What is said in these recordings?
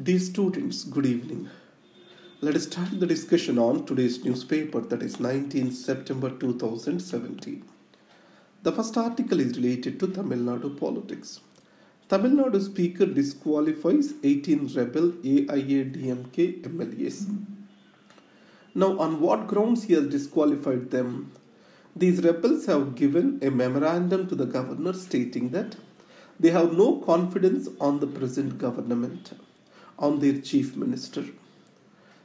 Dear students, good evening. Let us start the discussion on today's newspaper, that is 19 September 2017. The first article is related to Tamil Nadu politics. Tamil Nadu speaker disqualifies 18 rebel AIADMK MLAs. Now, on what grounds he has disqualified them? These rebels have given a memorandum to the governor stating that they have no confidence on the present government, on their chief minister.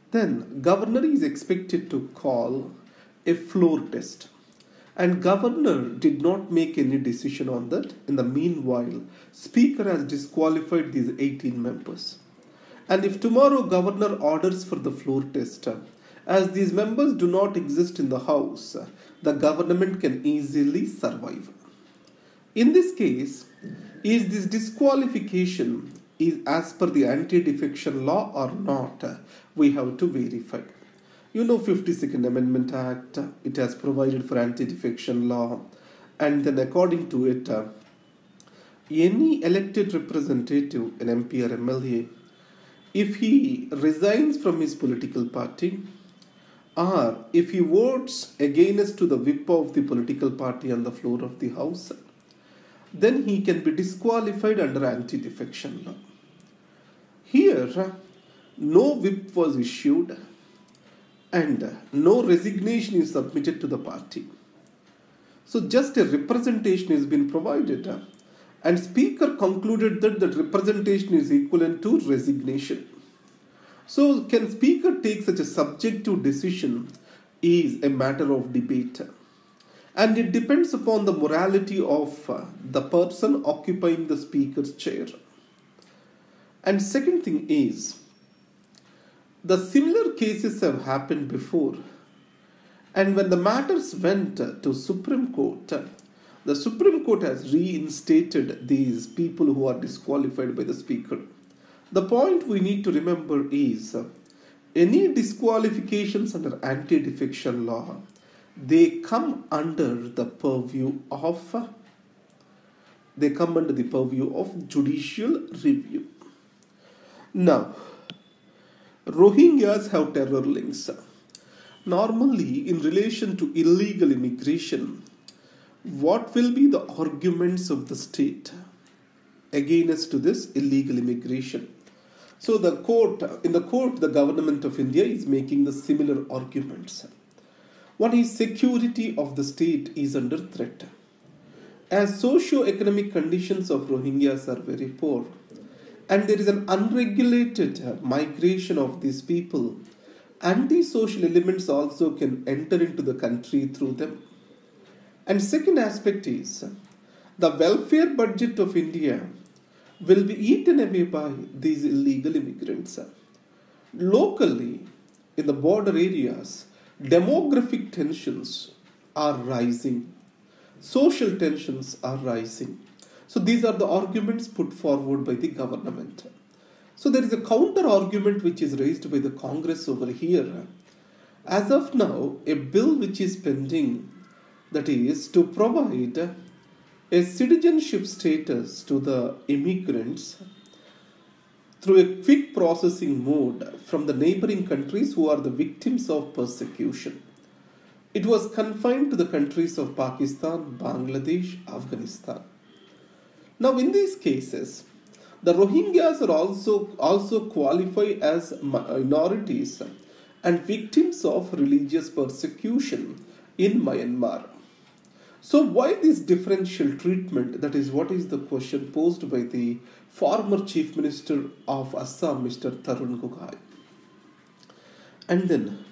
Then governor is expected to call a floor test, and governor did not make any decision on that. In the meanwhile, speaker has disqualified these 18 members. And if tomorrow governor orders for the floor test, as these members do not exist in the house, the government can easily survive. In this case, is this disqualification is as per the anti-defection law or not? We have to verify. 52nd Amendment Act, it has provided for anti-defection law, and then according to it, any elected representative, an MP or MLA, if he resigns from his political party, or if he votes against to the whip of the political party on the floor of the house, then he can be disqualified under anti-defection law. Here, no whip was issued and no resignation is submitted to the party. So just a representation has been provided, and speaker concluded that the representation is equivalent to resignation. So can speaker take such a subjective decision is a matter of debate. And it depends upon the morality of the person occupying the speaker's chair. And second thing is, the similar cases have happened before. And when the matters went to Supreme Court, the Supreme Court has reinstated these people who are disqualified by the speaker. The point we need to remember is, any disqualifications under anti-defection law, they come under the purview of judicial review. Now, Rohingyas have terror links. Normally, in relation to illegal immigration, what will be the arguments of the state against to this illegal immigration? So in the court, the government of India is making the similar arguments. One is security of the state is under threat. As socio-economic conditions of Rohingyas are very poor, and there is an unregulated migration of these people, anti-social elements also can enter into the country through them. And second aspect is, the welfare budget of India will be eaten away by these illegal immigrants. Locally, in the border areas, demographic tensions are rising. Social tensions are rising. So these are the arguments put forward by the government. So there is a counter argument which is raised by the Congress over here. As of now, a bill which is pending, that is to provide a citizenship status to the immigrants through a quick processing mode from the neighboring countries who are the victims of persecution. It was confined to the countries of Pakistan, Bangladesh, Afghanistan. Now in these cases, the Rohingyas are also qualify as minorities and victims of religious persecution in Myanmar. So why this differential treatment? That is what is the question posed by the former Chief Minister of Assam, Mr. Tarun Gogoi. And then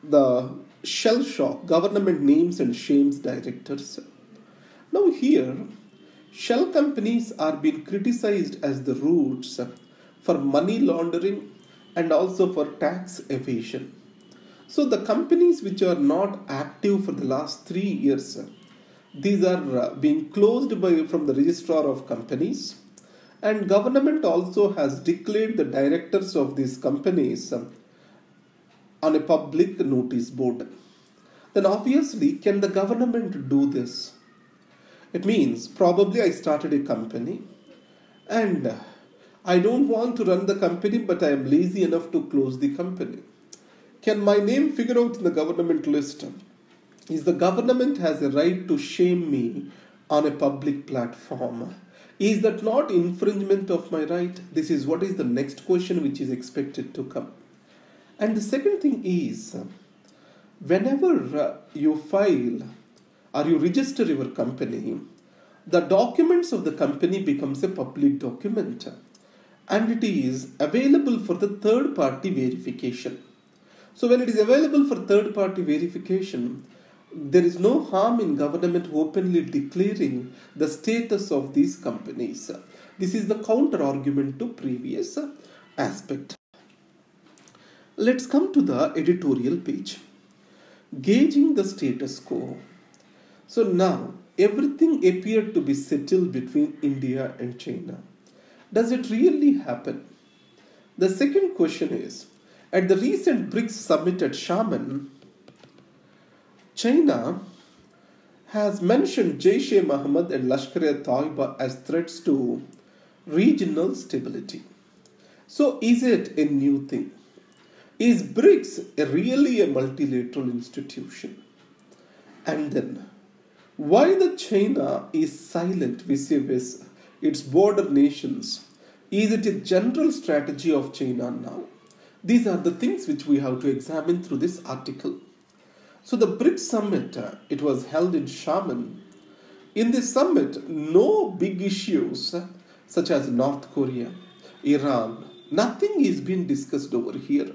the shell shock, government names and shames directors. Now here, shell companies are being criticized as the roots for money laundering and also for tax evasion. So the companies which are not active for the last 3 years, these are being closed from the registrar of companies, and government also has declared the directors of these companies on a public notice board. Then obviously, can the government do this? It means probably I started a company and I don't want to run the company, but I am lazy enough to close the company. Can my name figure out in the government list? Is the government has a right to shame me on a public platform? Is that not infringement of my right? This is what is the next question which is expected to come. And the second thing is, whenever you file or you register your company, the documents of the company becomes a public document and it is available for the third party verification. So when it is available for third party verification, there is no harm in government openly declaring the status of these companies. This is the counter argument to previous aspect. Let's come to the editorial page. Gauging the status quo. So now everything appeared to be settled between India and China. Does it really happen? The second question is, at the recent BRICS summit at Xiamen, China has mentioned Jaish-e-Mohammed and Lashkar-e-Taiba as threats to regional stability. So is it a new thing? Is BRICS really a multilateral institution? And then, why the China is silent vis-a-vis its border nations? Is it a general strategy of China now? These are the things which we have to examine through this article. So the BRICS summit, it was held in Xiamen. In this summit, no big issues such as North Korea, Iran, nothing is being discussed over here.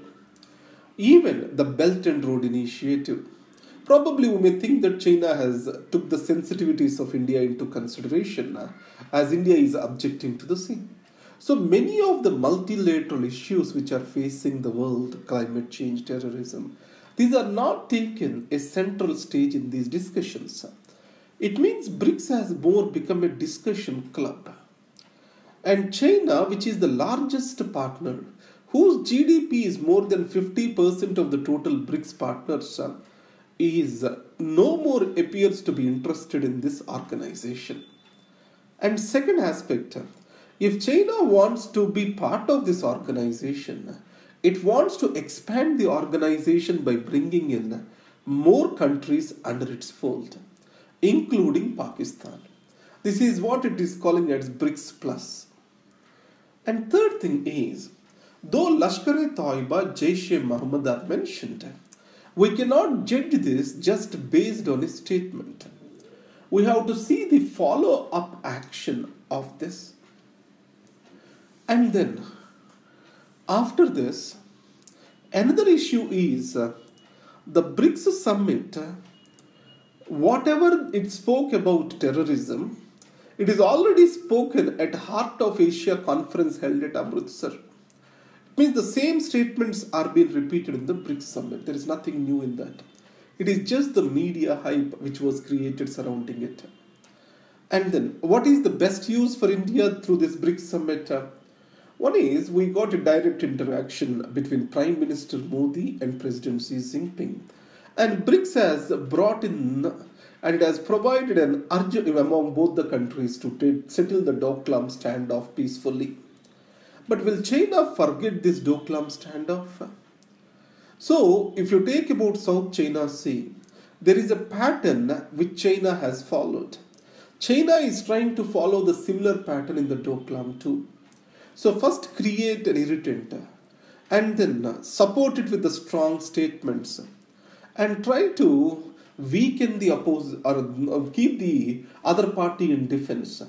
Even the Belt and Road Initiative. Probably we may think that China has took the sensitivities of India into consideration as India is objecting to the same. So many of the multilateral issues which are facing the world, climate change, terrorism, these are not taken a central stage in these discussions. It means BRICS has more become a discussion club. And China, which is the largest partner, whose GDP is more than 50% of the total BRICS partners, is no more appears to be interested in this organization. And second aspect, if China wants to be part of this organization, it wants to expand the organization by bringing in more countries under its fold, including Pakistan. This is what it is calling as BRICS Plus. And third thing is, though Lashkar-e-Taiba, Jaish-e-Mohammed are mentioned, we cannot judge this just based on a statement. We have to see the follow-up action of this. And then, after this, another issue is the BRICS summit, whatever it spoke about terrorism, it is already spoken at Heart of Asia conference held at Amritsar. It means the same statements are being repeated in the BRICS summit. There is nothing new in that. It is just the media hype which was created surrounding it. And then, what is the best use for India through this BRICS summit? One is, we got a direct interaction between Prime Minister Modi and President Xi Jinping. And BRICS has brought in and it has provided an urgent among both the countries to settle the Doklam standoff peacefully. But will China forget this Doklam standoff? So, if you take about South China Sea, there is a pattern which China has followed. China is trying to follow the similar pattern in the Doklam too. So first create an irritant and then support it with the strong statements and try to weaken the opposite or keep the other party in defense.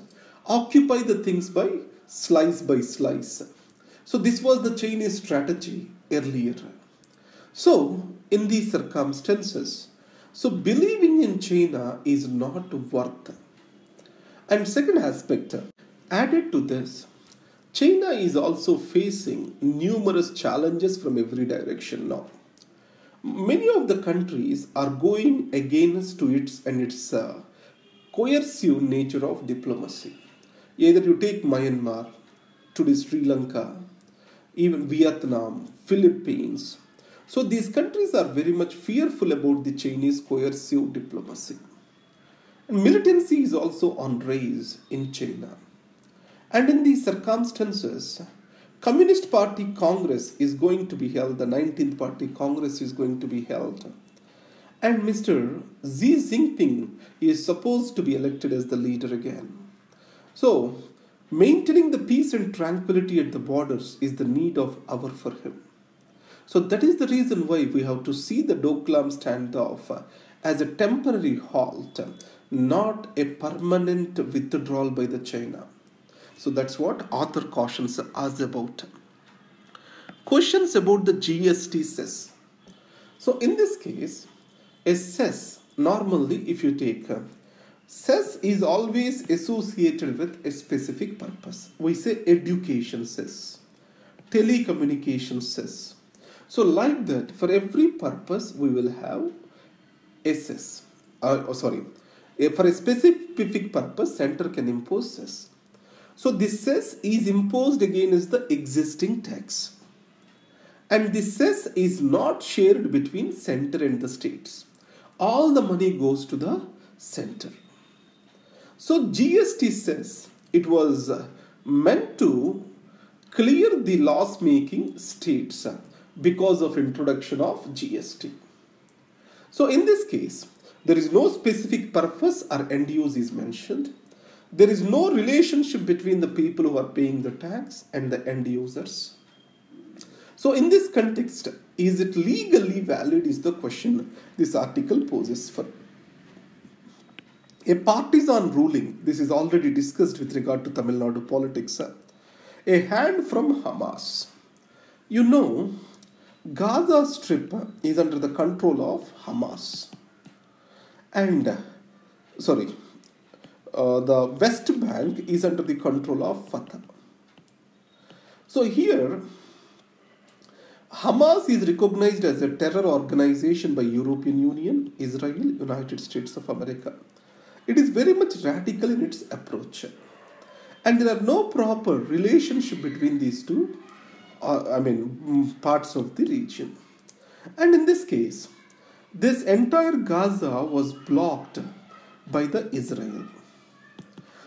Occupy the things by slice. So this was the Chinese strategy earlier. So in these circumstances, so believing in China is not worth. And second aspect, added to this, China is also facing numerous challenges from every direction now. Many of the countries are going against to its coercive nature of diplomacy. Either you take Myanmar, today Sri Lanka, even Vietnam, Philippines. So these countries are very much fearful about the Chinese coercive diplomacy. And militancy is also on rise in China. And in these circumstances, Communist Party Congress is going to be held, the 19th Party Congress is going to be held. And Mr. Xi Jinping is supposed to be elected as the leader again. So, maintaining the peace and tranquility at the borders is the need of hour for him. So that is the reason why we have to see the Doklam standoff as a temporary halt, not a permanent withdrawal by the China. So that's what author cautions us about. Questions about the GST cess. So in this case, a cess, normally if you take cess is always associated with a specific purpose. We say education cess, telecommunication cess. So like that, for every purpose we will have a cess. For a specific purpose, center can impose cess. So this cess is imposed again as the existing tax. And this cess is not shared between center and the states. All the money goes to the center. So GST cess, it was meant to clear the loss-making states because of introduction of GST. So in this case, there is no specific purpose or end use is mentioned. There is no relationship between the people who are paying the tax and the end users. So in this context, is it legally valid is the question this article poses for. A partisan ruling, this is already discussed with regard to Tamil Nadu politics. A hand from Hamas. You know, Gaza Strip is under the control of Hamas. And, the West Bank is under the control of Fatah. So here, Hamas is recognized as a terror organization by European Union, Israel, United States of America. It is very much radical in its approach. And there are no proper relationship between these two parts of the region. And in this case, this entire Gaza was blocked by the Israel.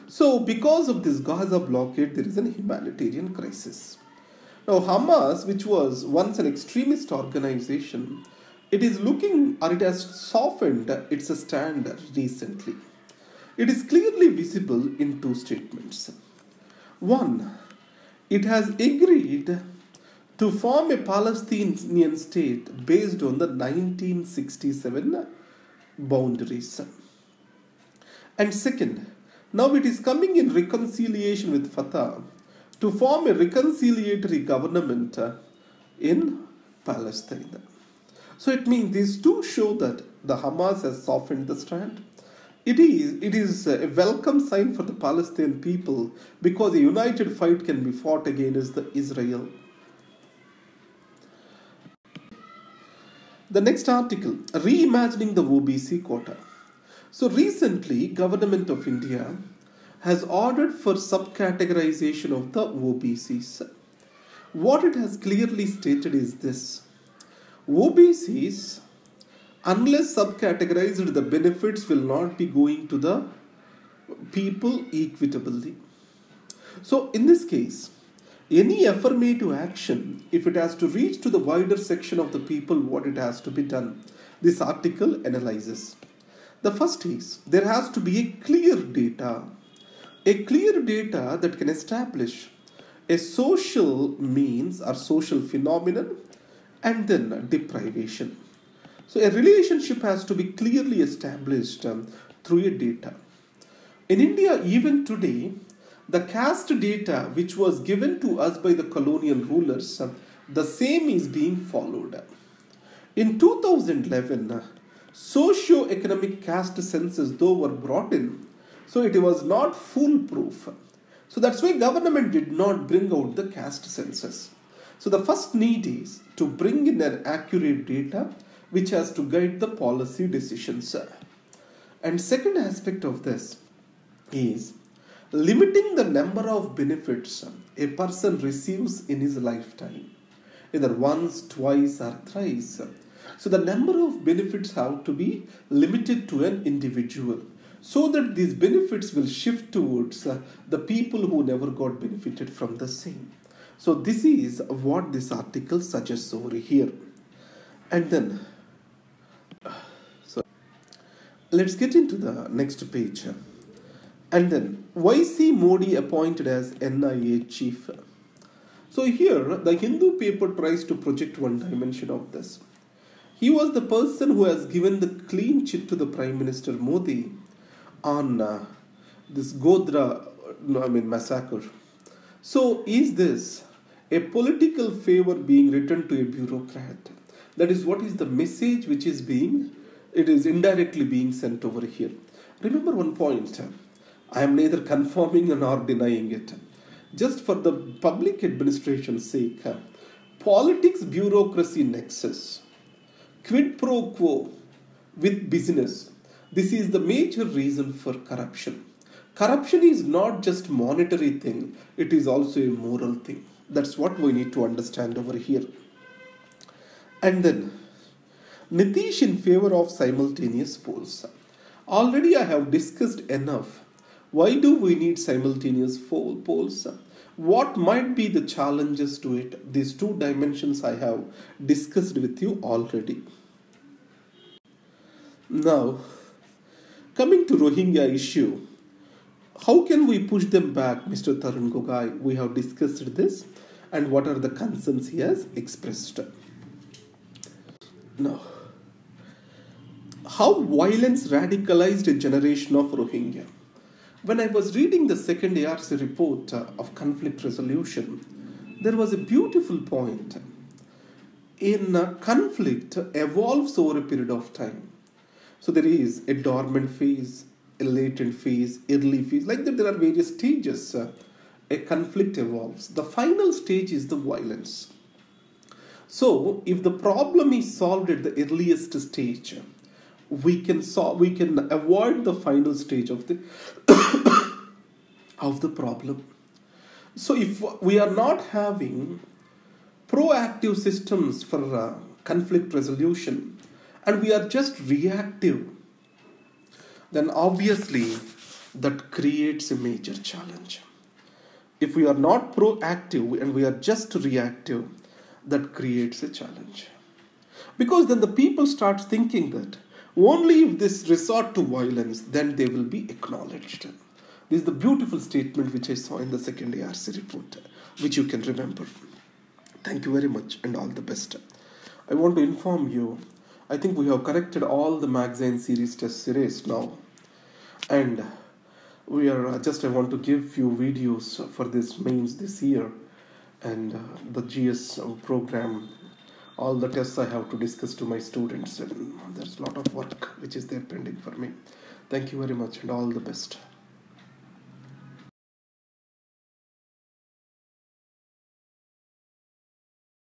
So because of this Gaza blockade, there is an humanitarian crisis. Now Hamas, which was once an extremist organization, it has softened its stand recently. It is clearly visible in two statements. One, it has agreed to form a Palestinian state based on the 1967 boundaries. And second, now it is coming in reconciliation with Fatah to form a reconciliatory government in Palestine. So it means these two show that the Hamas has softened the stand. It is a welcome sign for the Palestinian people because a united fight can be fought against the Israel. The next article, reimagining the OBC quota. So recently, Government of India has ordered for subcategorization of the OBCs. What it has clearly stated is this: OBCs, unless subcategorized, the benefits will not be going to the people equitably. So in this case, any affirmative action, if it has to reach to the wider section of the people, what it has to be done, this article analyzes. The first is, there has to be a clear data that can establish a social means or social phenomenon and then deprivation. So a relationship has to be clearly established through a data. In India, even today, the caste data which was given to us by the colonial rulers, the same is being followed. In 2011, socio-economic caste census though were brought in, so it was not foolproof. So that's why government did not bring out the caste census. So the first need is to bring in an accurate data which has to guide the policy decisions. And second aspect of this is limiting the number of benefits a person receives in his lifetime, either once, twice or thrice. So the number of benefits have to be limited to an individual. so that these benefits will shift towards the people who never got benefited from the same. So this is what this article suggests over here. And then, so let's get into the next page. And then, why see Modi appointed as NIA chief? So here, the Hindu paper tries to project one dimension of this. He was the person who has given the clean chit to the Prime Minister Modi on this Godhra massacre. So is this a political favor being written to a bureaucrat? That is what is the message which is it is indirectly being sent over here. Remember one point, I am neither confirming nor denying it. Just for the public administration's sake, politics bureaucracy nexus, quid pro quo with business. This is the major reason for corruption. Corruption is not just monetary thing, it is also a moral thing. That's what we need to understand over here. And then, Nitish in favor of simultaneous polls. Already I have discussed enough. Why do we need simultaneous polls? What might be the challenges to it? These two dimensions I have discussed with you already. Now, coming to Rohingya issue, how can we push them back, Mr. Tarun Gogai? We have discussed this and what are the concerns he has expressed. Now, how violence radicalized a generation of Rohingya. When I was reading the second ARC report of conflict resolution, there was a beautiful point. Conflict evolves over a period of time. So there is a dormant phase, a latent phase, early phase. Like that, there are various stages. A conflict evolves. The final stage is the violence. So if the problem is solved at the earliest stage, we can avoid the final stage of the of the problem. So if we are not having proactive systems for conflict resolution and we are just reactive, then obviously that creates a major challenge. If we are not proactive and we are just reactive, that creates a challenge. Because then the people start thinking that only if this resort to violence, then they will be acknowledged. This is the beautiful statement which I saw in the second ARC report, which you can remember. Thank you very much and all the best. I want to inform you, I think we have corrected all the magazine series test series now. And we are I want to give few videos for this mains this year and the GS program. All the tests I have to discuss to my students, and there's a lot of work which is there pending for me. Thank you very much and all the best.